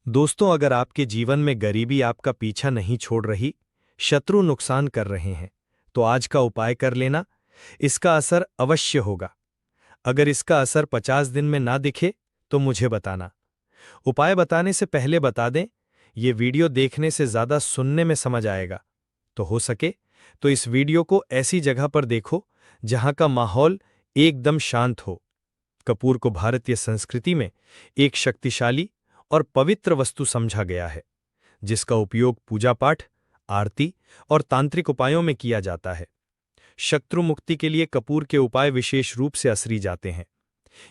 दोस्तों, अगर आपके जीवन में गरीबी आपका पीछा नहीं छोड़ रही, शत्रु नुकसान कर रहे हैं, तो आज का उपाय कर लेना। इसका असर अवश्य होगा। अगर इसका असर 50 दिन में ना दिखे, तो मुझे बताना। उपाय बताने से पहले बता दें, ये वीडियो देखने से ज़्यादा सुनने में समझ आएगा। तो हो सके तो इस वीडियो को ऐसी जगह पर देखो जहां का माहौल एकदम शांत हो। कपूर को भारतीय संस्कृति में एक शक्तिशाली और पवित्र वस्तु समझा गया है, जिसका उपयोग पूजा पाठ, आरती और तांत्रिक उपायों में किया जाता है। शत्रु मुक्ति के लिए कपूर के उपाय विशेष रूप से असरी जाते हैं।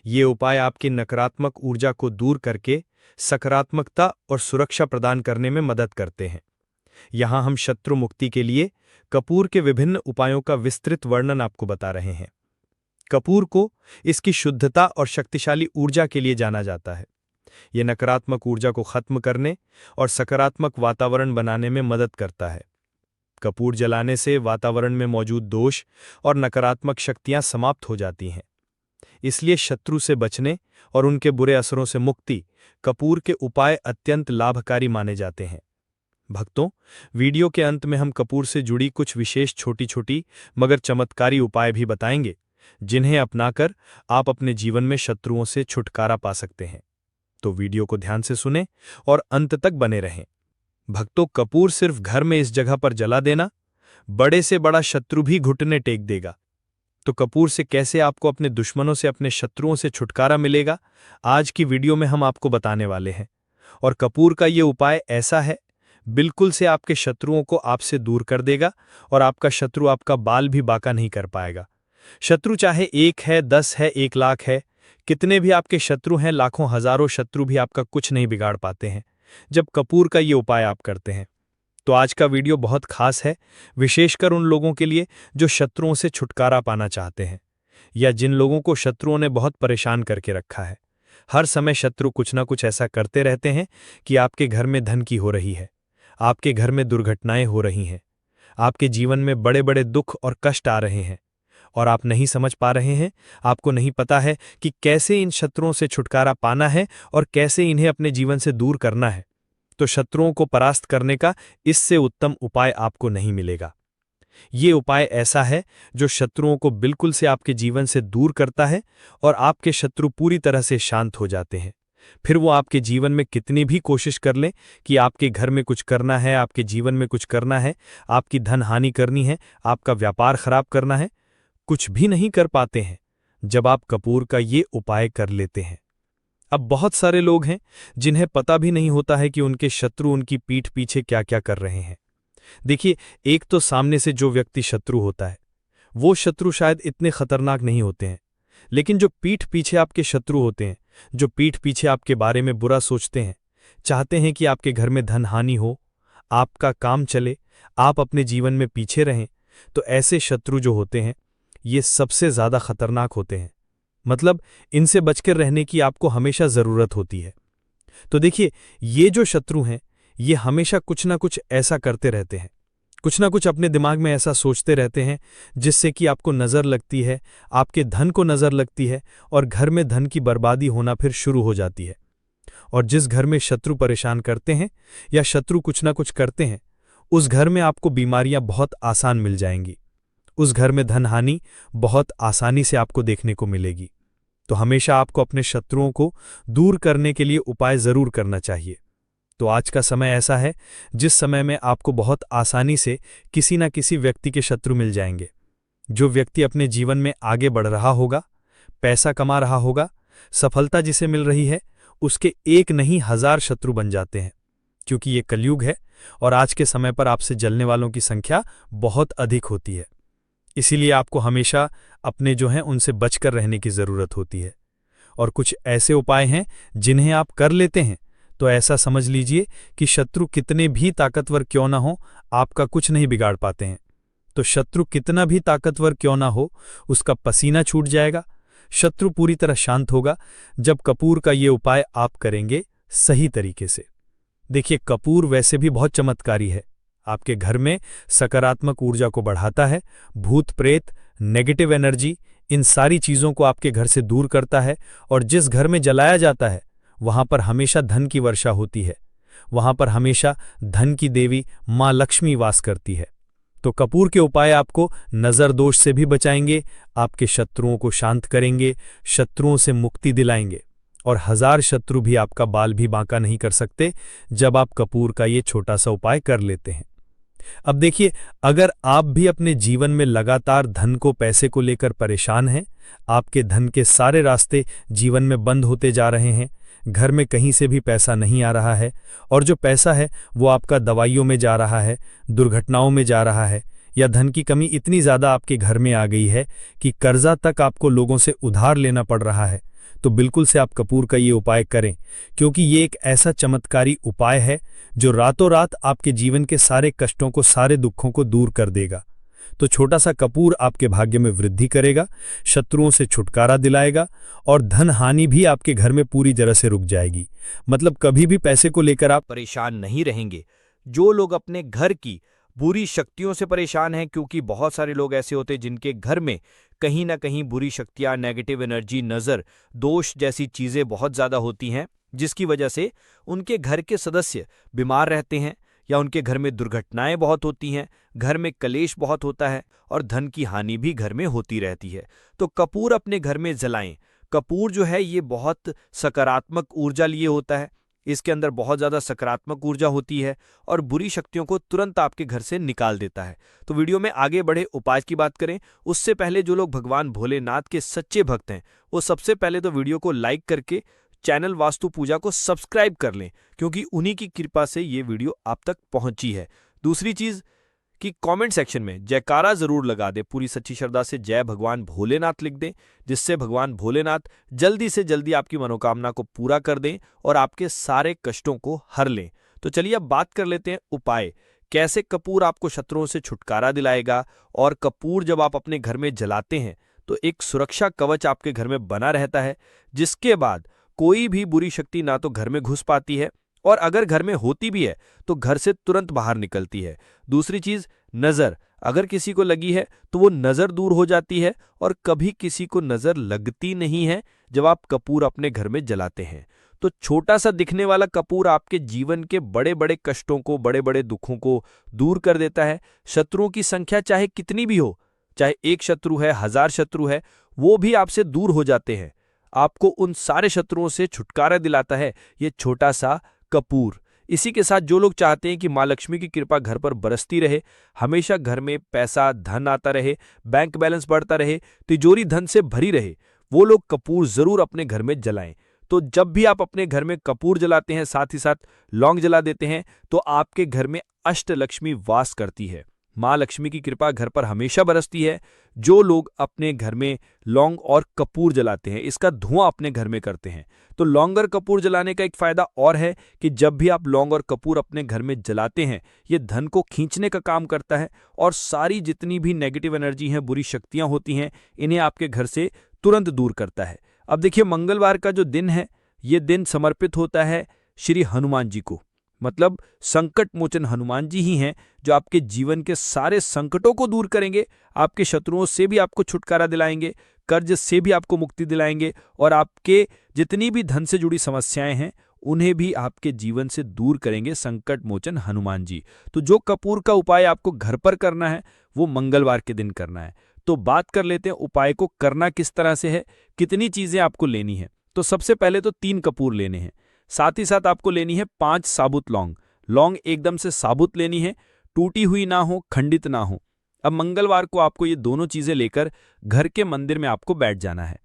ये उपाय आपकी नकारात्मक ऊर्जा को दूर करके सकारात्मकता और सुरक्षा प्रदान करने में मदद करते हैं। यहां हम शत्रु मुक्ति के लिए कपूर के विभिन्न उपायों का विस्तृत वर्णन आपको बता रहे हैं। कपूर को इसकी शुद्धता और शक्तिशाली ऊर्जा के लिए जाना जाता है। यह नकारात्मक ऊर्जा को खत्म करने और सकारात्मक वातावरण बनाने में मदद करता है। कपूर जलाने से वातावरण में मौजूद दोष और नकारात्मक शक्तियां समाप्त हो जाती हैं। इसलिए शत्रु से बचने और उनके बुरे असरों से मुक्ति कपूर के उपाय अत्यंत लाभकारी माने जाते हैं। भक्तों, वीडियो के अंत में हम कपूर से जुड़ी कुछ विशेष छोटी छोटी मगर चमत्कारी उपाय भी बताएंगे, जिन्हें अपनाकर आप अपने जीवन में शत्रुओं से छुटकारा पा सकते हैं। तो वीडियो को ध्यान से सुनें और अंत तक बने रहें। भक्तों, कपूर सिर्फ घर में इस जगह पर जला देना, बड़े से बड़ा शत्रु भी घुटने टेक देगा। तो कपूर से कैसे आपको अपने दुश्मनों से, अपने शत्रुओं से छुटकारा मिलेगा, आज की वीडियो में हम आपको बताने वाले हैं। और कपूर का ये उपाय ऐसा है, बिल्कुल से आपके शत्रुओं को आपसे दूर कर देगा और आपका शत्रु आपका बाल भी बाका नहीं कर पाएगा। शत्रु चाहे 1 है, 10 है, 1 लाख है, कितने भी आपके शत्रु हैं, लाखों हजारों शत्रु भी आपका कुछ नहीं बिगाड़ पाते हैं जब कपूर का ये उपाय आप करते हैं। तो आज का वीडियो बहुत खास है, विशेषकर उन लोगों के लिए जो शत्रुओं से छुटकारा पाना चाहते हैं, या जिन लोगों को शत्रुओं ने बहुत परेशान करके रखा है। हर समय शत्रु कुछ ना कुछ ऐसा करते रहते हैं कि आपके घर में धन की हो रही है, आपके घर में दुर्घटनाएं हो रही हैं, आपके जीवन में बड़े बड़े दुख और कष्ट आ रहे हैं, और आप नहीं समझ पा रहे हैं, आपको नहीं पता है कि कैसे इन शत्रुओं से छुटकारा पाना है और कैसे इन्हें अपने जीवन से दूर करना है। तो शत्रुओं को परास्त करने का इससे उत्तम उपाय आपको नहीं मिलेगा। ये उपाय ऐसा है जो शत्रुओं को बिल्कुल से आपके जीवन से दूर करता है और आपके शत्रु पूरी तरह से शांत हो जाते हैं। फिर वो आपके जीवन में कितनी भी कोशिश कर लें कि आपके घर में कुछ करना है, आपके जीवन में कुछ करना है, आपकी धन हानि करनी है, आपका व्यापार खराब करना है, कुछ भी नहीं कर पाते हैं जब आप कपूर का ये उपाय कर लेते हैं। अब बहुत सारे लोग हैं जिन्हें पता भी नहीं होता है कि उनके शत्रु उनकी पीठ पीछे क्या क्या कर रहे हैं। देखिए, एक तो सामने से जो व्यक्ति शत्रु होता है, वो शत्रु शायद इतने खतरनाक नहीं होते हैं, लेकिन जो पीठ पीछे आपके शत्रु होते हैं, जो पीठ पीछे आपके बारे में बुरा सोचते हैं, चाहते हैं कि आपके घर में धन हानि हो, आपका काम चले, आप अपने जीवन में पीछे रहें, तो ऐसे शत्रु जो होते हैं, ये सबसे ज्यादा खतरनाक होते हैं। मतलब इनसे बचकर रहने की आपको हमेशा जरूरत होती है। तो देखिए, ये जो शत्रु हैं, ये हमेशा कुछ ना कुछ ऐसा करते रहते हैं, कुछ ना कुछ अपने दिमाग में ऐसा सोचते रहते हैं जिससे कि आपको नजर लगती है, आपके धन को नजर लगती है और घर में धन की बर्बादी होना फिर शुरू हो जाती है। और जिस घर में शत्रु परेशान करते हैं या शत्रु कुछ ना कुछ करते हैं, उस घर में आपको बीमारियां बहुत आसान मिल जाएंगी, उस घर में धन हानि बहुत आसानी से आपको देखने को मिलेगी। तो हमेशा आपको अपने शत्रुओं को दूर करने के लिए उपाय जरूर करना चाहिए। तो आज का समय ऐसा है जिस समय में आपको बहुत आसानी से किसी न किसी व्यक्ति के शत्रु मिल जाएंगे। जो व्यक्ति अपने जीवन में आगे बढ़ रहा होगा, पैसा कमा रहा होगा, सफलता जिसे मिल रही है, उसके 1 नहीं 1000 शत्रु बन जाते हैं, क्योंकि ये कलयुग है और आज के समय पर आपसे जलने वालों की संख्या बहुत अधिक होती है। इसीलिए आपको हमेशा अपने जो हैं उनसे बचकर रहने की जरूरत होती है। और कुछ ऐसे उपाय हैं जिन्हें आप कर लेते हैं तो ऐसा समझ लीजिए कि शत्रु कितने भी ताकतवर क्यों ना हो, आपका कुछ नहीं बिगाड़ पाते हैं। तो शत्रु कितना भी ताकतवर क्यों ना हो, उसका पसीना छूट जाएगा, शत्रु पूरी तरह शांत होगा जब कपूर का ये उपाय आप करेंगे सही तरीके से। देखिए, कपूर वैसे भी बहुत चमत्कारी है, आपके घर में सकारात्मक ऊर्जा को बढ़ाता है, भूत प्रेत, नेगेटिव एनर्जी, इन सारी चीजों को आपके घर से दूर करता है। और जिस घर में जलाया जाता है वहां पर हमेशा धन की वर्षा होती है, वहां पर हमेशा धन की देवी मां लक्ष्मी वास करती है। तो कपूर के उपाय आपको नजर दोष से भी बचाएंगे, आपके शत्रुओं को शांत करेंगे, शत्रुओं से मुक्ति दिलाएंगे, और 1000 शत्रु भी आपका बाल भी बांका नहीं कर सकते जब आप कपूर का ये छोटा सा उपाय कर लेते हैं। अब देखिए, अगर आप भी अपने जीवन में लगातार धन को पैसे को लेकर परेशान हैं, आपके धन के सारे रास्ते जीवन में बंद होते जा रहे हैं, घर में कहीं से भी पैसा नहीं आ रहा है, और जो पैसा है वो आपका दवाइयों में जा रहा है, दुर्घटनाओं में जा रहा है, या धन की कमी इतनी ज़्यादा आपके घर में आ गई है कि कर्जा तक आपको लोगों से उधार लेना पड़ रहा है, तो बिल्कुल से आप कपूर का ये उपाय करें, क्योंकि ये एक ऐसा चमत्कारी उपाय है जो रातों रात आपके जीवन के सारे कष्टों को, सारे दुखों को दूर कर देगा। तो छोटा सा कपूर आपके भाग्य में वृद्धि करेगा, शत्रुओं से छुटकारा दिलाएगा, और धन हानि भी आपके घर में पूरी तरह से रुक जाएगी। मतलब कभी भी पैसे को लेकर आप परेशान नहीं रहेंगे। जो लोग अपने घर की बुरी शक्तियों से परेशान हैं, क्योंकि बहुत सारे लोग ऐसे होते हैं जिनके घर में कहीं ना कहीं बुरी शक्तियां, नेगेटिव एनर्जी, नज़र दोष जैसी चीज़ें बहुत ज़्यादा होती हैं, जिसकी वजह से उनके घर के सदस्य बीमार रहते हैं, या उनके घर में दुर्घटनाएं बहुत होती हैं, घर में कलेश बहुत होता है, और धन की हानि भी घर में होती रहती है। तो कपूर अपने घर में जलाएं। कपूर जो है ये बहुत सकारात्मक ऊर्जा लिए होता है, इसके अंदर बहुत ज़्यादा सकारात्मक ऊर्जा होती है, और बुरी शक्तियों को तुरंत आपके घर से निकाल देता है। तो वीडियो में आगे बढ़े उपाय की बात करें, उससे पहले जो लोग भगवान भोलेनाथ के सच्चे भक्त हैं, वो सबसे पहले तो वीडियो को लाइक करके चैनल वास्तु पूजा को सब्सक्राइब कर लें, क्योंकि उन्हीं की कृपा से ये वीडियो आप तक पहुंची है। दूसरी चीज़ कि कमेंट सेक्शन में जयकारा जरूर लगा दें, पूरी सच्ची श्रद्धा से जय भगवान भोलेनाथ लिख दें, जिससे भगवान भोलेनाथ जल्दी से जल्दी आपकी मनोकामना को पूरा कर दें और आपके सारे कष्टों को हर लें। तो चलिए अब बात कर लेते हैं उपाय, कैसे कपूर आपको शत्रुओं से छुटकारा दिलाएगा। और कपूर जब आप अपने घर में जलाते हैं तो एक सुरक्षा कवच आपके घर में बना रहता है, जिसके बाद कोई भी बुरी शक्ति ना तो घर में घुस पाती है, और अगर घर में होती भी है तो घर से तुरंत बाहर निकलती है। दूसरी चीज, नजर, अगर किसी को लगी है तो वो नजर दूर हो जाती है, और कभी किसी को नजर लगती नहीं है जब आप कपूर अपने घर में जलाते हैं। तो छोटा सा दिखने वाला कपूर आपके जीवन के बड़े बड़े कष्टों को, बड़े बड़े दुखों को दूर कर देता है। शत्रुओं की संख्या चाहे कितनी भी हो, चाहे 1 शत्रु है, 1000 शत्रु है, वो भी आपसे दूर हो जाते हैं। आपको उन सारे शत्रुओं से छुटकारा दिलाता है ये छोटा सा कपूर। इसी के साथ जो लोग चाहते हैं कि मां लक्ष्मी की कृपा घर पर बरसती रहे, हमेशा घर में पैसा धन आता रहे, बैंक बैलेंस बढ़ता रहे, तिजोरी धन से भरी रहे, वो लोग कपूर जरूर अपने घर में जलाएं। तो जब भी आप अपने घर में कपूर जलाते हैं, साथ ही साथ लौंग जला देते हैं, तो आपके घर में अष्टलक्ष्मी वास करती है, मां लक्ष्मी की कृपा घर पर हमेशा बरसती है। जो लोग अपने घर में लौंग और कपूर जलाते हैं, इसका धुआं अपने घर में करते हैं, तो लौंग और कपूर जलाने का एक फायदा और है कि जब भी आप लौंग और कपूर अपने घर में जलाते हैं, ये धन को खींचने का काम करता है, और सारी जितनी भी नेगेटिव एनर्जी हैं, बुरी शक्तियां होती हैं, इन्हें आपके घर से तुरंत दूर करता है। अब देखिए, मंगलवार का जो दिन है, ये दिन समर्पित होता है श्री हनुमान जी को। मतलब संकट मोचन हनुमान जी ही हैं जो आपके जीवन के सारे संकटों को दूर करेंगे, आपके शत्रुओं से भी आपको छुटकारा दिलाएंगे, कर्ज से भी आपको मुक्ति दिलाएंगे, और आपके जितनी भी धन से जुड़ी समस्याएं हैं उन्हें भी आपके जीवन से दूर करेंगे संकट मोचन हनुमान जी। तो जो कपूर का उपाय आपको घर पर करना है वो मंगलवार के दिन करना है। तो बात कर लेते हैं उपाय को करना किस तरह से है, कितनी चीजें आपको लेनी है। तो सबसे पहले तो 3 कपूर लेने हैं, साथ ही साथ आपको लेनी है 5 साबुत लौंग। लौंग एकदम से साबुत लेनी है, टूटी हुई ना हो, खंडित ना हो। अब मंगलवार को आपको ये दोनों चीजें लेकर घर के मंदिर में आपको बैठ जाना है।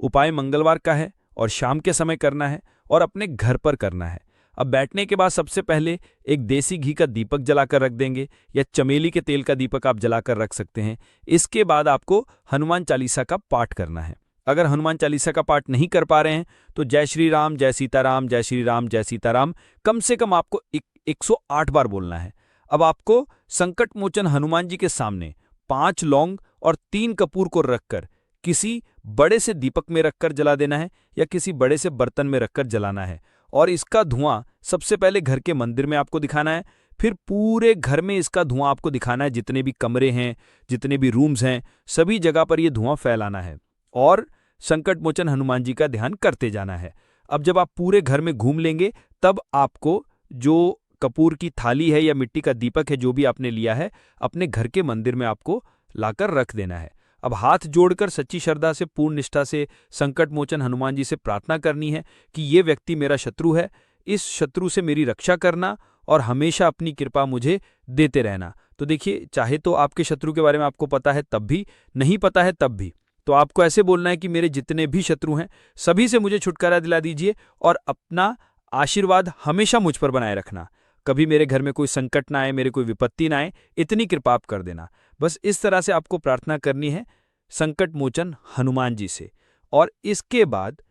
उपाय मंगलवार का है और शाम के समय करना है और अपने घर पर करना है। अब बैठने के बाद सबसे पहले एक देसी घी का दीपक जलाकर रख देंगे, या चमेली के तेल का दीपक आप जलाकर रख सकते हैं। इसके बाद आपको हनुमान चालीसा का पाठ करना है। अगर हनुमान चालीसा का पाठ नहीं कर पा रहे हैं तो जय श्री राम, जय सीताराम, जय श्री राम, जय सीताराम कम से कम आपको 108 बार बोलना है। अब आपको संकट मोचन हनुमान जी के सामने 5 लौंग और 3 कपूर को रखकर किसी बड़े से दीपक में रखकर जला देना है, या किसी बड़े से बर्तन में रखकर जलाना है। और इसका धुआं सबसे पहले घर के मंदिर में आपको दिखाना है, फिर पूरे घर में इसका धुआं आपको दिखाना है। जितने भी कमरे हैं, जितने भी रूम्स हैं, सभी जगह पर यह धुआं फैलाना है और संकट मोचन हनुमान जी का ध्यान करते जाना है। अब जब आप पूरे घर में घूम लेंगे, तब आपको जो कपूर की थाली है या मिट्टी का दीपक है, जो भी आपने लिया है, अपने घर के मंदिर में आपको लाकर रख देना है। अब हाथ जोड़कर सच्ची श्रद्धा से, पूर्ण निष्ठा से संकट मोचन हनुमान जी से प्रार्थना करनी है कि ये व्यक्ति मेरा शत्रु है, इस शत्रु से मेरी रक्षा करना और हमेशा अपनी कृपा मुझे देते रहना। तो देखिए, चाहे तो आपके शत्रु के बारे में आपको पता है तब भी, नहीं पता है तब भी, तो आपको ऐसे बोलना है कि मेरे जितने भी शत्रु हैं सभी से मुझे छुटकारा दिला दीजिए और अपना आशीर्वाद हमेशा मुझ पर बनाए रखना। कभी मेरे घर में कोई संकट ना आए, मेरे कोई विपत्ति ना आए, इतनी कृपा आप कर देना। बस इस तरह से आपको प्रार्थना करनी है संकट मोचन हनुमान जी से। और इसके बाद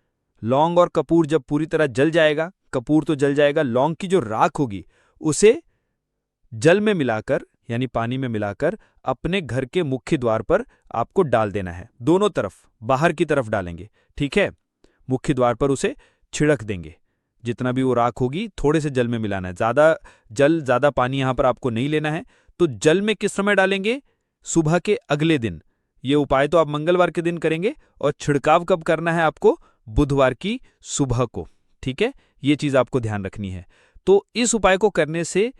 लौंग और कपूर जब पूरी तरह जल जाएगा, कपूर तो जल जाएगा, लौंग की जो राख होगी उसे जल में मिलाकर यानी पानी में मिलाकर अपने घर के मुख्य द्वार पर आपको डाल देना है। दोनों तरफ, बाहर की तरफ डालेंगे, ठीक है। मुख्य द्वार पर उसे छिड़क देंगे। जितना भी वो राख होगी थोड़े से जल में मिलाना है, ज़्यादा जल ज़्यादा पानी यहाँ पर आपको नहीं लेना है। तो जल में किस समय डालेंगे? सुबह के अगले दिन। ये उपाय तो आप मंगलवार के दिन करेंगे और छिड़काव कब करना है आपको? बुधवार की सुबह को, ठीक है। ये चीज़ आपको ध्यान रखनी है। तो इस उपाय को करने से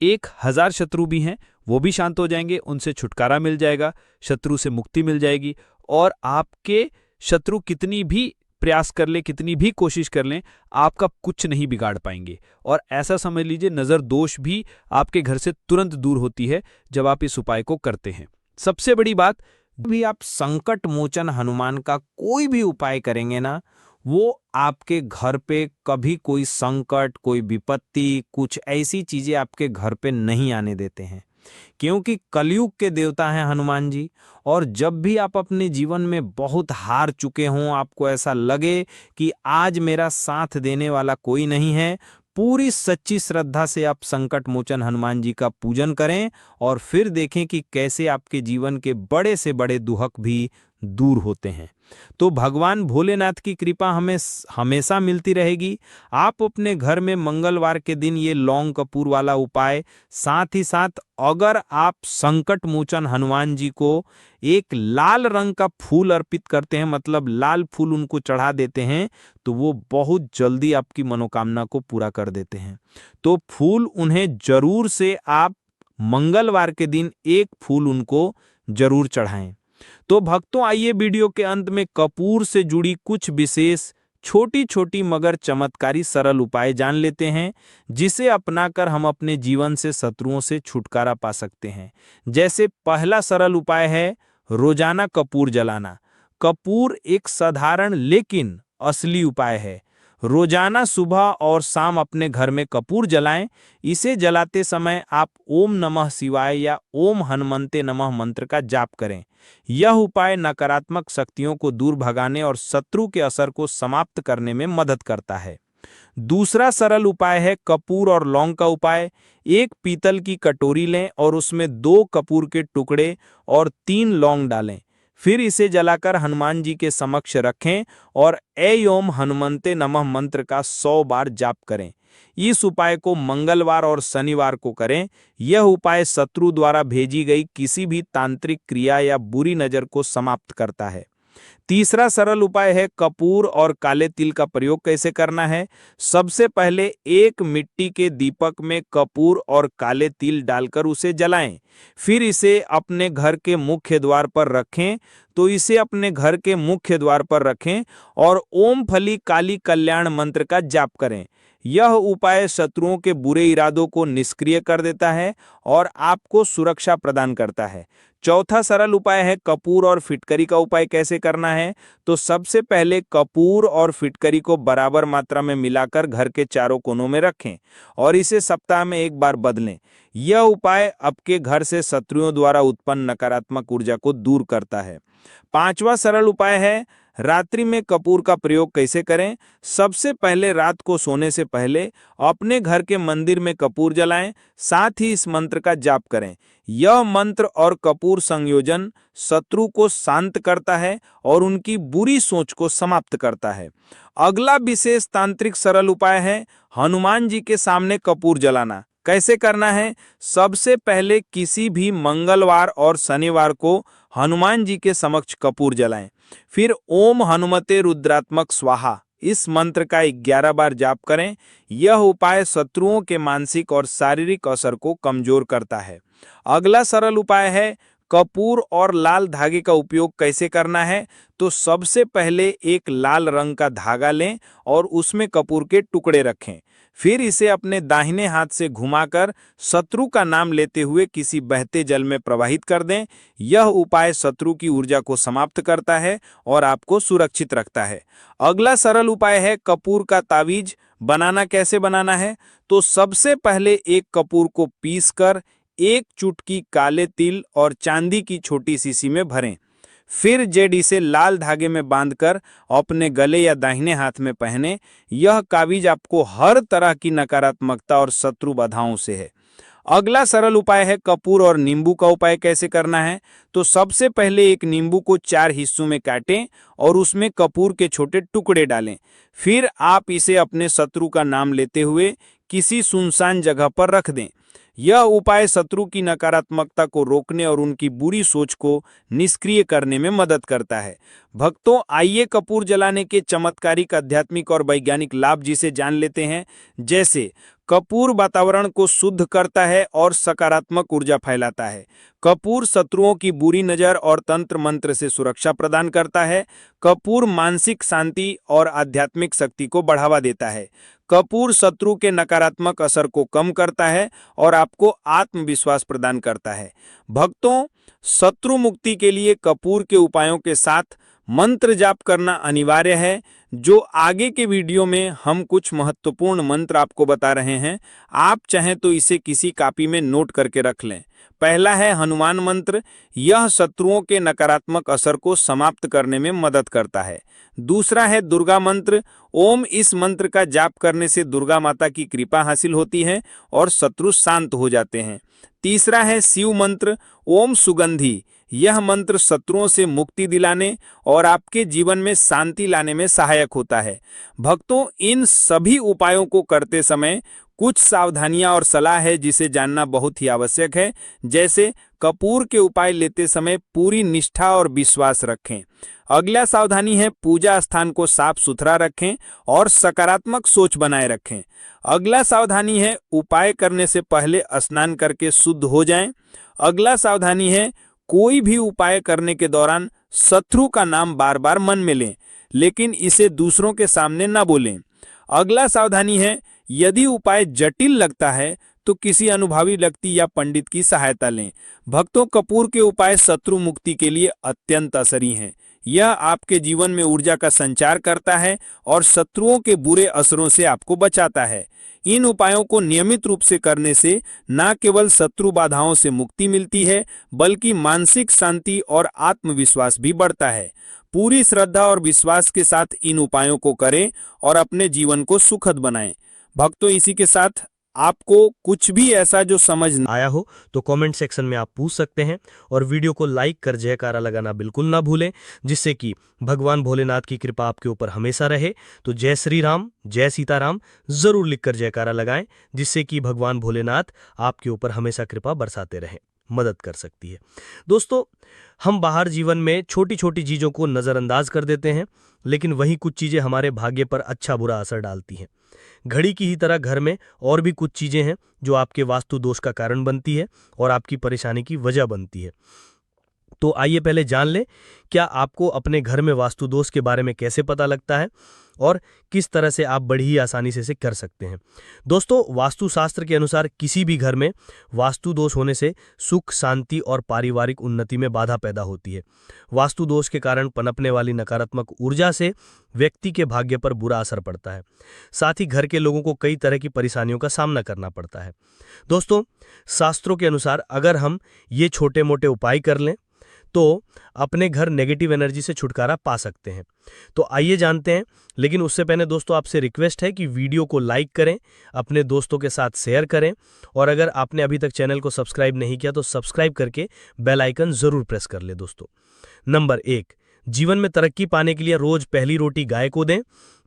1000 शत्रु भी हैं वो भी शांत हो जाएंगे, उनसे छुटकारा मिल जाएगा, शत्रु से मुक्ति मिल जाएगी और आपके शत्रु कितनी भी प्रयास कर ले, कितनी भी कोशिश कर लें, आपका कुछ नहीं बिगाड़ पाएंगे। और ऐसा समझ लीजिए नज़र दोष भी आपके घर से तुरंत दूर होती है जब आप इस उपाय को करते हैं। सबसे बड़ी बात, भी आप संकट मोचन हनुमान का कोई भी उपाय करेंगे ना, वो आपके घर पे कभी कोई संकट, कोई विपत्ति, कुछ ऐसी चीजें आपके घर पे नहीं आने देते हैं, क्योंकि कलयुग के देवता हैं हनुमान जी। और जब भी आप अपने जीवन में बहुत हार चुके हों, आपको ऐसा लगे कि आज मेरा साथ देने वाला कोई नहीं है, पूरी सच्ची श्रद्धा से आप संकट मोचन हनुमान जी का पूजन करें और फिर देखें कि कैसे आपके जीवन के बड़े से बड़े दुहक भी दूर होते हैं। तो भगवान भोलेनाथ की कृपा हमें हमेशा मिलती रहेगी। आप अपने घर में मंगलवार के दिन ये लौंग कपूर वाला उपाय, साथ ही साथ अगर आप संकट मोचन हनुमान जी को एक लाल रंग का फूल अर्पित करते हैं, मतलब लाल फूल उनको चढ़ा देते हैं, तो वो बहुत जल्दी आपकी मनोकामना को पूरा कर देते हैं। तो फूल उन्हें जरूर से आप मंगलवार के दिन एक फूल उनको जरूर चढ़ाएं। तो भक्तों, आइए वीडियो के अंत में कपूर से जुड़ी कुछ विशेष छोटी छोटी मगर चमत्कारी सरल उपाय जान लेते हैं, जिसे अपनाकर हम अपने जीवन से शत्रुओं से छुटकारा पा सकते हैं। जैसे पहला सरल उपाय है रोजाना कपूर जलाना। कपूर एक साधारण लेकिन असली उपाय है। रोजाना सुबह और शाम अपने घर में कपूर जलाएं। इसे जलाते समय आप ओम नमः शिवाय या ओम हनुमंते नमः मंत्र का जाप करें। यह उपाय नकारात्मक शक्तियों को दूर भगाने और शत्रु के असर को समाप्त करने में मदद करता है। दूसरा सरल उपाय है कपूर और लौंग का उपाय। एक पीतल की कटोरी लें और उसमें 2 कपूर के टुकड़े और 3 लौंग डालें। फिर इसे जलाकर हनुमान जी के समक्ष रखें और ऐ ओम हनुमंते नमः मंत्र का 100 बार जाप करें। इस उपाय को मंगलवार और शनिवार को करें। यह उपाय शत्रु द्वारा भेजी गई किसी भी तांत्रिक क्रिया या बुरी नजर को समाप्त करता है। तीसरा सरल उपाय है कपूर और काले तिल का प्रयोग कैसे करना है। सबसे पहले एक मिट्टी के दीपक में कपूर और काले तिल डालकर उसे जलाएं। फिर इसे अपने घर के मुख्य द्वार पर रखें। तो इसे अपने घर के मुख्य द्वार पर रखें और ओम फली काली कल्याण मंत्र का जाप करें। यह उपाय शत्रुओं के बुरे इरादों को निष्क्रिय कर देता है और आपको सुरक्षा प्रदान करता है। चौथा सरल उपाय है कपूर और फिटकरी का उपाय कैसे करना है। तो सबसे पहले कपूर और फिटकरी को बराबर मात्रा में मिलाकर घर के चारों कोनों में रखें और इसे सप्ताह में 1 बार बदलें। यह उपाय आपके घर से शत्रुओं द्वारा उत्पन्न नकारात्मक ऊर्जा को दूर करता है। पांचवा सरल उपाय है रात्रि में कपूर का प्रयोग कैसे करें। सबसे पहले रात को सोने से पहले अपने घर के मंदिर में कपूर जलाएं, साथ ही इस मंत्र का जाप करें। यह मंत्र और कपूर संयोजन शत्रु को शांत करता है और उनकी बुरी सोच को समाप्त करता है। अगला विशेष तांत्रिक सरल उपाय है हनुमान जी के सामने कपूर जलाना। कैसे करना है। सबसे पहले किसी भी मंगलवार और शनिवार को हनुमान जी के समक्ष कपूर जलाएं। फिर ओम हनुमते रुद्रात्मक स्वाहा इस मंत्र का 11 बार जाप करें। यह उपाय शत्रुओं के मानसिक और शारीरिक असर को कमजोर करता है। अगला सरल उपाय है कपूर और लाल धागे का उपयोग कैसे करना है। तो सबसे पहले एक लाल रंग का धागा लें और उसमें कपूर के टुकड़े रखें। फिर इसे अपने दाहिने हाथ से घुमाकर शत्रु का नाम लेते हुए किसी बहते जल में प्रवाहित कर दें। यह उपाय शत्रु की ऊर्जा को समाप्त करता है और आपको सुरक्षित रखता है। अगला सरल उपाय है कपूर का तावीज बनाना। कैसे बनाना है? तो सबसे पहले एक कपूर को पीसकर एक चुटकी काले तिल और चांदी की छोटी शीशी में भरें। फिर जेड इसे लाल धागे में बांधकर अपने गले या दाहिने हाथ में पहने। यह कावीज आपको हर तरह की नकारात्मकता और शत्रु बाधाओं से है। अगला सरल उपाय है कपूर और नींबू का उपाय कैसे करना है। तो सबसे पहले एक नींबू को 4 हिस्सों में काटें और उसमें कपूर के छोटे टुकड़े डालें। फिर आप इसे अपने शत्रु का नाम लेते हुए किसी सुनसान जगह पर रख दें। यह उपाय शत्रु की नकारात्मकता को रोकने और उनकी बुरी सोच को निष्क्रिय करने में मदद करता है। भक्तों, आइए कपूर जलाने के चमत्कारिक आध्यात्मिक और वैज्ञानिक लाभ जिसे जान लेते हैं। जैसे कपूर वातावरण को शुद्ध करता है और सकारात्मक ऊर्जा फैलाता है। कपूर शत्रुओं की बुरी नजर और तंत्र मंत्र से सुरक्षा प्रदान करता है। कपूर मानसिक शांति और आध्यात्मिक शक्ति को बढ़ावा देता है। कपूर शत्रु के नकारात्मक असर को कम करता है और आपको आत्मविश्वास प्रदान करता है। भक्तों, शत्रु मुक्ति के लिए कपूर के उपायों के साथ मंत्र जाप करना अनिवार्य है। जो आगे के वीडियो में हम कुछ महत्वपूर्ण मंत्र आपको बता रहे हैं, आप चाहें तो इसे किसी कॉपी में नोट करके रख लें। पहला है हनुमान मंत्र। यह शत्रुओं के नकारात्मक असर को समाप्त करने में मदद करता है। दूसरा है दुर्गा मंत्र। ओम इस मंत्र का जाप करने से दुर्गा माता की कृपा हासिल होती है और शत्रु शांत हो जाते हैं। तीसरा है शिव मंत्र। ओम सुगंधी। यह मंत्र शत्रुओं से मुक्ति दिलाने और आपके जीवन में शांति लाने में सहायक होता है। भक्तों, इन सभी उपायों को करते समय कुछ सावधानियां और सलाह है जिसे जानना बहुत ही आवश्यक है। जैसे कपूर के उपाय लेते समय पूरी निष्ठा और विश्वास रखें। अगला सावधानी है पूजा स्थान को साफ सुथरा रखें और सकारात्मक सोच बनाए रखें। अगला सावधानी है उपाय करने से पहले स्नान करके शुद्ध हो जाएं। अगला सावधानी है कोई भी उपाय करने के दौरान शत्रु का नाम बार बार मन में लें, लेकिन इसे दूसरों के सामने न बोलें। अगला सावधानी है यदि उपाय जटिल लगता है तो किसी अनुभवी व्यक्ति या पंडित की सहायता लें। भक्तों, कपूर के उपाय शत्रु मुक्ति के लिए अत्यंत असरी हैं। यह आपके जीवन में ऊर्जा का संचार करता है और शत्रुओं के बुरे असरों से आपको बचाता है। इन उपायों को नियमित रूप से करने से न केवल शत्रु बाधाओं से मुक्ति मिलती है, बल्कि मानसिक शांति और आत्मविश्वास भी बढ़ता है। पूरी श्रद्धा और विश्वास के साथ इन उपायों को करें और अपने जीवन को सुखद बनाएं। भक्तों, इसी के साथ आपको कुछ भी ऐसा जो समझ आया हो तो कमेंट सेक्शन में आप पूछ सकते हैं और वीडियो को लाइक कर जयकारा लगाना बिल्कुल ना भूलें, जिससे कि भगवान भोलेनाथ की कृपा आपके ऊपर हमेशा रहे। तो जय श्री राम, जय सीताराम जरूर लिखकर जयकारा लगाएं, जिससे कि भगवान भोलेनाथ आपके ऊपर हमेशा कृपा बरसाते रहें, मदद कर सकती है। दोस्तों, हम बाहर जीवन में छोटी छोटी चीज़ों को नज़रअंदाज कर देते हैं, लेकिन वही कुछ चीज़ें हमारे भाग्य पर अच्छा बुरा असर डालती हैं। घड़ी की ही तरह घर में और भी कुछ चीज़ें हैं जो आपके वास्तु दोष का कारण बनती है और आपकी परेशानी की वजह बनती है। तो आइए पहले जान लें, क्या आपको अपने घर में वास्तु दोष के बारे में कैसे पता लगता है और किस तरह से आप बड़ी ही आसानी से इसे कर सकते हैं। दोस्तों, वास्तुशास्त्र के अनुसार किसी भी घर में वास्तु दोष होने से सुख, शांति और पारिवारिक उन्नति में बाधा पैदा होती है। वास्तु दोष के कारण पनपने वाली नकारात्मक ऊर्जा से व्यक्ति के भाग्य पर बुरा असर पड़ता है। साथ ही घर के लोगों को कई तरह की परेशानियों का सामना करना पड़ता है। दोस्तों, शास्त्रों के अनुसार अगर हम ये छोटे मोटे उपाय कर लें तो अपने घर नेगेटिव एनर्जी से छुटकारा पा सकते हैं। तो आइए जानते हैं, लेकिन उससे पहले दोस्तों आपसे रिक्वेस्ट है कि वीडियो को लाइक करें, अपने दोस्तों के साथ शेयर करें और अगर आपने अभी तक चैनल को सब्सक्राइब नहीं किया तो सब्सक्राइब करके बेल आइकन जरूर प्रेस कर ले। दोस्तों, नंबर 1, जीवन में तरक्की पाने के लिए रोज पहली रोटी गाय को दें,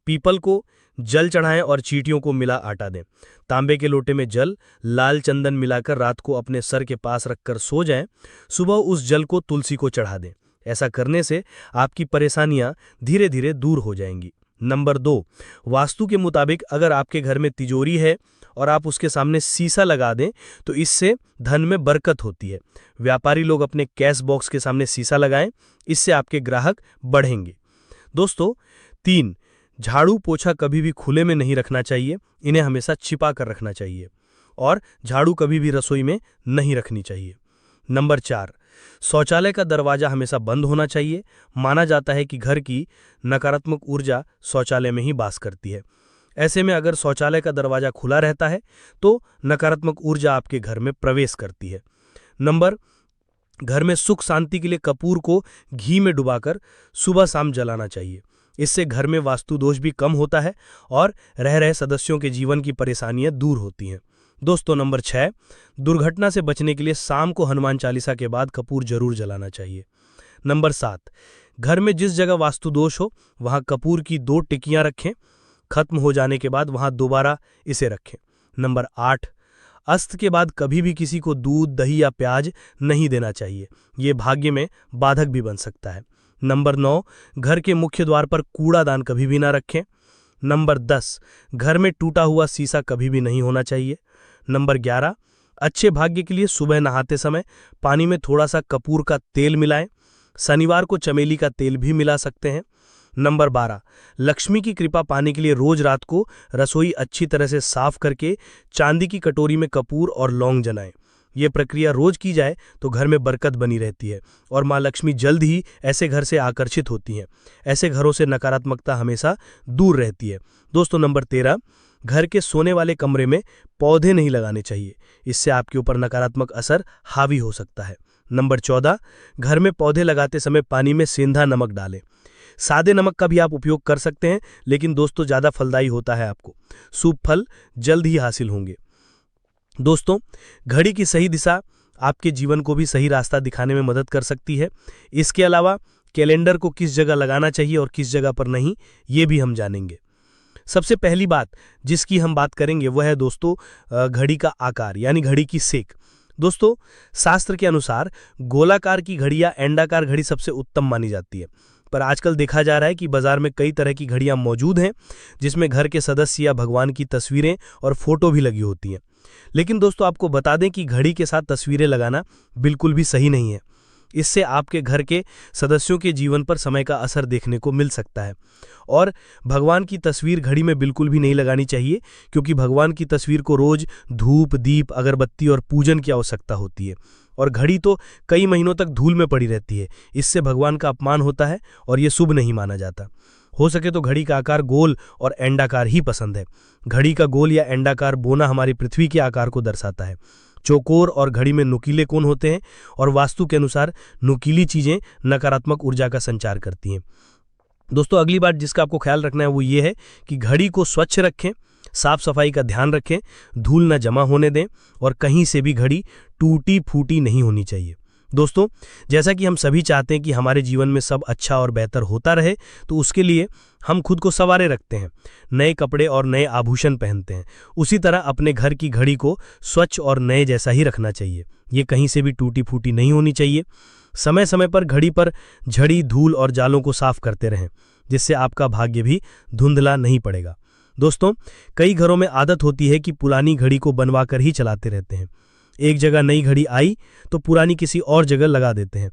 पीपल को जल चढ़ाएं और चींटियों को मिला आटा दें। तांबे के लोटे में जल, लाल चंदन मिलाकर रात को अपने सर के पास रखकर सो जाएं। सुबह उस जल को तुलसी को चढ़ा दें। ऐसा करने से आपकी परेशानियां धीरे धीरे दूर हो जाएंगी। नंबर 2, वास्तु के मुताबिक अगर आपके घर में तिजोरी है और आप उसके सामने शीशा लगा दें तो इससे धन में बरकत होती है। व्यापारी लोग अपने कैश बॉक्स के सामने शीशा लगाएं, इससे आपके ग्राहक बढ़ेंगे। दोस्तों 3, झाड़ू पोछा कभी भी खुले में नहीं रखना चाहिए, इन्हें हमेशा छिपा कर रखना चाहिए। और झाड़ू कभी भी रसोई में नहीं रखनी चाहिए। नंबर 4, शौचालय का दरवाजा हमेशा बंद होना चाहिए। माना जाता है कि घर की नकारात्मक ऊर्जा शौचालय में ही वास करती है। ऐसे में अगर शौचालय का दरवाजा खुला रहता है तो नकारात्मक ऊर्जा आपके घर में प्रवेश करती है। घर में सुख शांति के लिए कपूर को घी में डुबाकर सुबह शाम जलाना चाहिए। इससे घर में वास्तु दोष भी कम होता है और रह रहे सदस्यों के जीवन की परेशानियां दूर होती हैं। दोस्तों नंबर 6, दुर्घटना से बचने के लिए शाम को हनुमान चालीसा के बाद कपूर जरूर जलाना चाहिए। नंबर 7, घर में जिस जगह वास्तु दोष हो वहां कपूर की 2 टिकियां रखें, खत्म हो जाने के बाद वहां दोबारा इसे रखें। नंबर 8, अस्त के बाद कभी भी किसी को दूध, दही या प्याज नहीं देना चाहिए, ये भाग्य में बाधक भी बन सकता है। नंबर 9, घर के मुख्य द्वार पर कूड़ादान कभी भी ना रखें। नंबर 10, घर में टूटा हुआ शीशा कभी भी नहीं होना चाहिए। नंबर 11, अच्छे भाग्य के लिए सुबह नहाते समय पानी में थोड़ा सा कपूर का तेल मिलाएं। शनिवार को चमेली का तेल भी मिला सकते हैं। नंबर 12, लक्ष्मी की कृपा पाने के लिए रोज रात को रसोई अच्छी तरह से साफ करके चांदी की कटोरी में कपूर और लौंग जलाएं। ये प्रक्रिया रोज की जाए तो घर में बरकत बनी रहती है और माँ लक्ष्मी जल्द ही ऐसे घर से आकर्षित होती हैं। ऐसे घरों से नकारात्मकता हमेशा दूर रहती है। दोस्तों नंबर 13, घर के सोने वाले कमरे में पौधे नहीं लगाने चाहिए, इससे आपके ऊपर नकारात्मक असर हावी हो सकता है। नंबर 14, घर में पौधे लगाते समय पानी में सेंधा नमक डालें। सादे नमक का भी आप उपयोग कर सकते हैं, लेकिन दोस्तों ज़्यादा फलदायी होता है, आपको शुभ फल जल्द ही हासिल होंगे। दोस्तों घड़ी की सही दिशा आपके जीवन को भी सही रास्ता दिखाने में मदद कर सकती है। इसके अलावा कैलेंडर को किस जगह लगाना चाहिए और किस जगह पर नहीं, ये भी हम जानेंगे। सबसे पहली बात जिसकी हम बात करेंगे वह है दोस्तों घड़ी का आकार, यानी घड़ी की सेक। दोस्तों शास्त्र के अनुसार गोलाकार की घड़ी या अंडाकार घड़ी सबसे उत्तम मानी जाती है, पर आजकल देखा जा रहा है कि बाजार में कई तरह की घड़ियां मौजूद हैं जिसमें घर के सदस्य या भगवान की तस्वीरें और फोटो भी लगी होती हैं। लेकिन दोस्तों आपको बता दें कि घड़ी के साथ तस्वीरें लगाना बिल्कुल भी सही नहीं है। इससे आपके घर के सदस्यों के जीवन पर समय का असर देखने को मिल सकता है। और भगवान की तस्वीर घड़ी में बिल्कुल भी नहीं लगानी चाहिए, क्योंकि भगवान की तस्वीर को रोज धूप, दीप, अगरबत्ती और पूजन की आवश्यकता होती है और घड़ी तो कई महीनों तक धूल में पड़ी रहती है। इससे भगवान का अपमान होता है और ये शुभ नहीं माना जाता। हो सके तो घड़ी का आकार गोल और अंडाकार ही पसंद है। घड़ी का गोल या अंडाकार बोना हमारी पृथ्वी के आकार को दर्शाता है। चौकोर और घड़ी में नुकीले कोण होते हैं और वास्तु के अनुसार नुकीली चीजें नकारात्मक ऊर्जा का संचार करती हैं। दोस्तों अगली बात जिसका आपको ख्याल रखना है वो ये है कि घड़ी को स्वच्छ रखें, साफ सफाई का ध्यान रखें, धूल न जमा होने दें और कहीं से भी घड़ी टूटी फूटी नहीं होनी चाहिए। दोस्तों जैसा कि हम सभी चाहते हैं कि हमारे जीवन में सब अच्छा और बेहतर होता रहे, तो उसके लिए हम खुद को संवारे रखते हैं, नए कपड़े और नए आभूषण पहनते हैं। उसी तरह अपने घर की घड़ी को स्वच्छ और नए जैसा ही रखना चाहिए। ये कहीं से भी टूटी फूटी नहीं होनी चाहिए। समय समय पर घड़ी पर झड़ी, धूल और जालों को साफ करते रहें, जिससे आपका भाग्य भी धुंधला नहीं पड़ेगा। दोस्तों कई घरों में आदत होती है कि पुरानी घड़ी को बनवा कर ही चलाते रहते हैं। एक जगह नई घड़ी आई तो पुरानी किसी और जगह लगा देते हैं।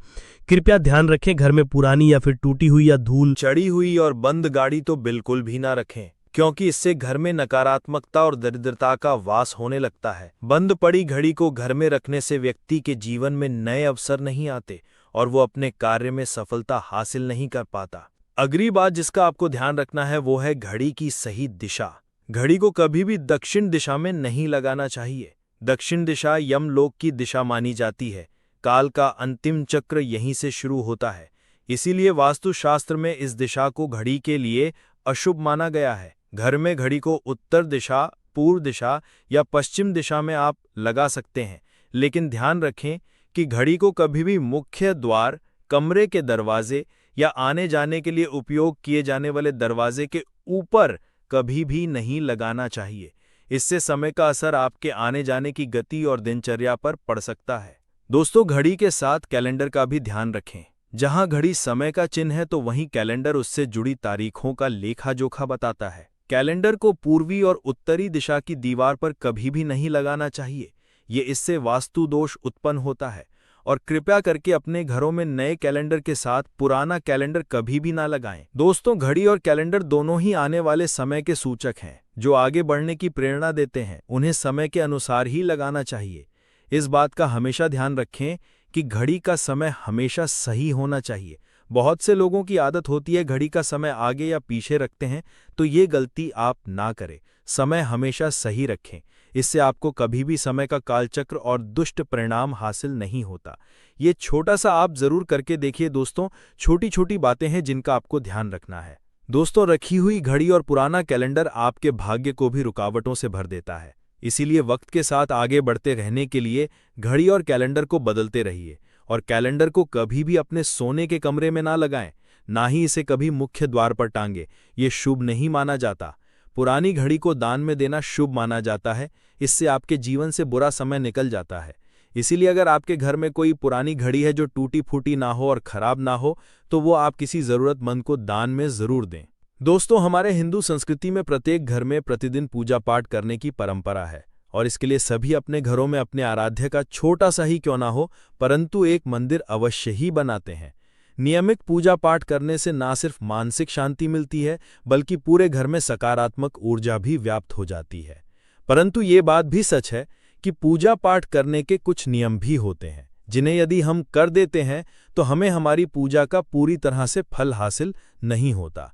कृपया ध्यान रखें, घर में पुरानी या फिर टूटी हुई या धूल चढ़ी हुई और बंद गाड़ी तो बिल्कुल भी ना रखें, क्योंकि इससे घर में नकारात्मकता और दरिद्रता का वास होने लगता है। बंद पड़ी घड़ी को घर में रखने से व्यक्ति के जीवन में नए अवसर नहीं आते और वो अपने कार्य में सफलता हासिल नहीं कर पाता। अगली बात जिसका आपको ध्यान रखना है वो है घड़ी की सही दिशा। घड़ी को कभी भी दक्षिण दिशा में नहीं लगाना चाहिए। दक्षिण दिशा यमलोक की दिशा मानी जाती है। काल का अंतिम चक्र यहीं से शुरू होता है। इसीलिए वास्तुशास्त्र में इस दिशा को घड़ी के लिए अशुभ माना गया है। घर में घड़ी को उत्तर दिशा, पूर्व दिशा या पश्चिम दिशा में आप लगा सकते हैं, लेकिन ध्यान रखें कि घड़ी को कभी भी मुख्य द्वार, कमरे के दरवाजे या आने जाने के लिए उपयोग किए जाने वाले दरवाजे के ऊपर कभी भी नहीं लगाना चाहिए। इससे समय का असर आपके आने जाने की गति और दिनचर्या पर पड़ सकता है। दोस्तों घड़ी के साथ कैलेंडर का भी ध्यान रखें। जहां घड़ी समय का चिन्ह है तो वहीं कैलेंडर उससे जुड़ी तारीखों का लेखा जोखा बताता है। कैलेंडर को पूर्वी और उत्तरी दिशा की दीवार पर कभी भी नहीं लगाना चाहिए, ये इससे वास्तु दोष उत्पन्न होता है। और कृपया करके अपने घरों में नए कैलेंडर के साथ पुराना कैलेंडर कभी भी ना लगाएं। दोस्तों, घड़ी और कैलेंडर दोनों ही आने वाले समय के सूचक हैं, जो आगे बढ़ने की प्रेरणा देते हैं। उन्हें समय के अनुसार ही लगाना चाहिए। इस बात का हमेशा ध्यान रखें कि घड़ी का समय हमेशा सही होना चाहिए। बहुत से लोगों की आदत होती है घड़ी का समय आगे या पीछे रखते हैं, तो ये गलती आप ना करें। समय हमेशा सही रखें, इससे आपको कभी भी समय का कालचक्र और दुष्ट परिणाम हासिल नहीं होता। ये छोटा सा आप जरूर करके देखिए दोस्तों। छोटी छोटी बातें हैं जिनका आपको ध्यान रखना है। दोस्तों, रखी हुई घड़ी और पुराना कैलेंडर आपके भाग्य को भी रुकावटों से भर देता है। इसीलिए वक्त के साथ आगे बढ़ते रहने के लिए घड़ी और कैलेंडर को बदलते रहिए। और कैलेंडर को कभी भी अपने सोने के कमरे में ना लगाएं, ना ही इसे कभी मुख्य द्वार पर टांगे। ये शुभ नहीं माना जाता। पुरानी घड़ी को दान में देना शुभ माना जाता है, इससे आपके जीवन से बुरा समय निकल जाता है। इसीलिए अगर आपके घर में कोई पुरानी घड़ी है जो टूटी फूटी ना हो और खराब ना हो, तो वो आप किसी जरूरतमंद को दान में जरूर दें। दोस्तों, हमारे हिंदू संस्कृति में प्रत्येक घर में प्रतिदिन पूजा पाठ करने की परंपरा है, और इसके लिए सभी अपने घरों में अपने आराध्य का छोटा सा ही क्यों ना हो, परंतु एक मंदिर अवश्य ही बनाते हैं। नियमित पूजा पाठ करने से ना सिर्फ मानसिक शांति मिलती है, बल्कि पूरे घर में सकारात्मक ऊर्जा भी व्याप्त हो जाती है। परंतु ये बात भी सच है कि पूजा पाठ करने के कुछ नियम भी होते हैं, जिन्हें यदि हम कर देते हैं तो हमें हमारी पूजा का पूरी तरह से फल हासिल नहीं होता।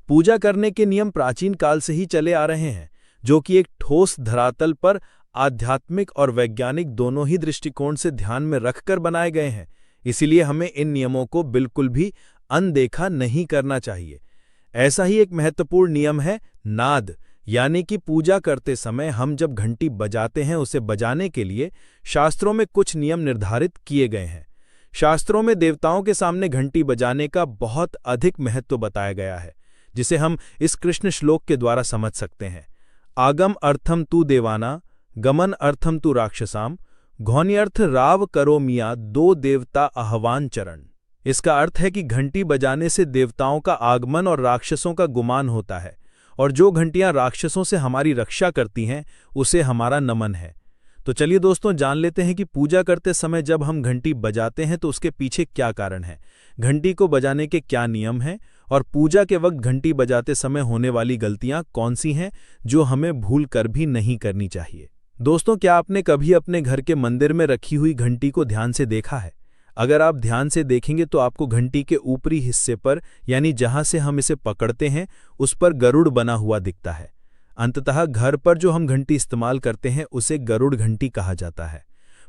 पूजा करने के नियम प्राचीन काल से ही चले आ रहे हैं, जो कि एक ठोस धरातल पर आध्यात्मिक और वैज्ञानिक दोनों ही दृष्टिकोण से ध्यान में रखकर बनाए गए हैं। इसीलिए हमें इन नियमों को बिल्कुल भी अनदेखा नहीं करना चाहिए। ऐसा ही एक महत्वपूर्ण नियम है नाद, यानी कि पूजा करते समय हम जब घंटी बजाते हैं, उसे बजाने के लिए शास्त्रों में कुछ नियम निर्धारित किए गए हैं। शास्त्रों में देवताओं के सामने घंटी बजाने का बहुत अधिक महत्व बताया गया है, जिसे हम इस कृष्ण श्लोक के द्वारा समझ सकते हैं। आगम अर्थम तू देवाना, गमन अर्थम तू राक्षसाम, घौन्यर्थ राव करो मिया दो देवता आह्वान चरण। इसका अर्थ है कि घंटी बजाने से देवताओं का आगमन और राक्षसों का गुमान होता है, और जो घंटियां राक्षसों से हमारी रक्षा करती हैं उसे हमारा नमन है। तो चलिए दोस्तों, जान लेते हैं कि पूजा करते समय जब हम घंटी बजाते हैं तो उसके पीछे क्या कारण है, घंटी को बजाने के क्या नियम हैं, और पूजा के वक्त घंटी बजाते समय होने वाली गलतियां कौन सी हैं जो हमें भूल कर भी नहीं करनी चाहिए। दोस्तों, क्या आपने कभी अपने घर के मंदिर में रखी हुई घंटी को ध्यान से देखा है? अगर आप ध्यान से देखेंगे तो आपको घंटी के ऊपरी हिस्से पर, यानी जहां से हम इसे पकड़ते हैं, उस पर गरुड़ बना हुआ दिखता है। अंततः घर पर जो हम घंटी इस्तेमाल करते हैं उसे गरुड़ घंटी कहा जाता है।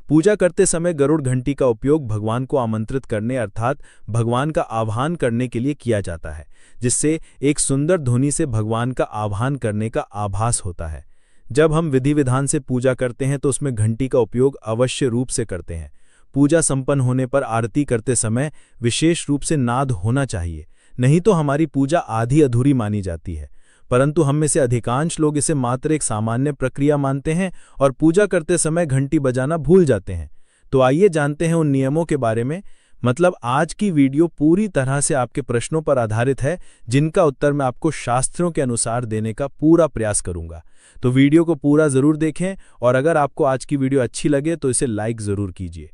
पूजा करते समय गरुड़ घंटी का उपयोग भगवान को आमंत्रित करने अर्थात भगवान का आह्वान करने के लिए किया जाता है, जिससे एक सुंदर ध्वनि से भगवान का आह्वान करने का आभास होता है। जब हम विधि विधान से पूजा करते हैं तो उसमें घंटी का उपयोग अवश्य रूप से करते हैं। पूजा संपन्न होने पर आरती करते समय विशेष रूप से नाद होना चाहिए, नहीं तो हमारी पूजा आधी अधूरी मानी जाती है। परंतु हम में से अधिकांश लोग इसे मात्र एक सामान्य प्रक्रिया मानते हैं और पूजा करते समय घंटी बजाना भूल जाते हैं। तो आइए जानते हैं उन नियमों के बारे में। मतलब आज की वीडियो पूरी तरह से आपके प्रश्नों पर आधारित है, जिनका उत्तर मैं आपको शास्त्रों के अनुसार देने का पूरा प्रयास करूंगा। तो वीडियो को पूरा जरूर देखें, और अगर आपको आज की वीडियो अच्छी लगे तो इसे लाइक जरूर कीजिए।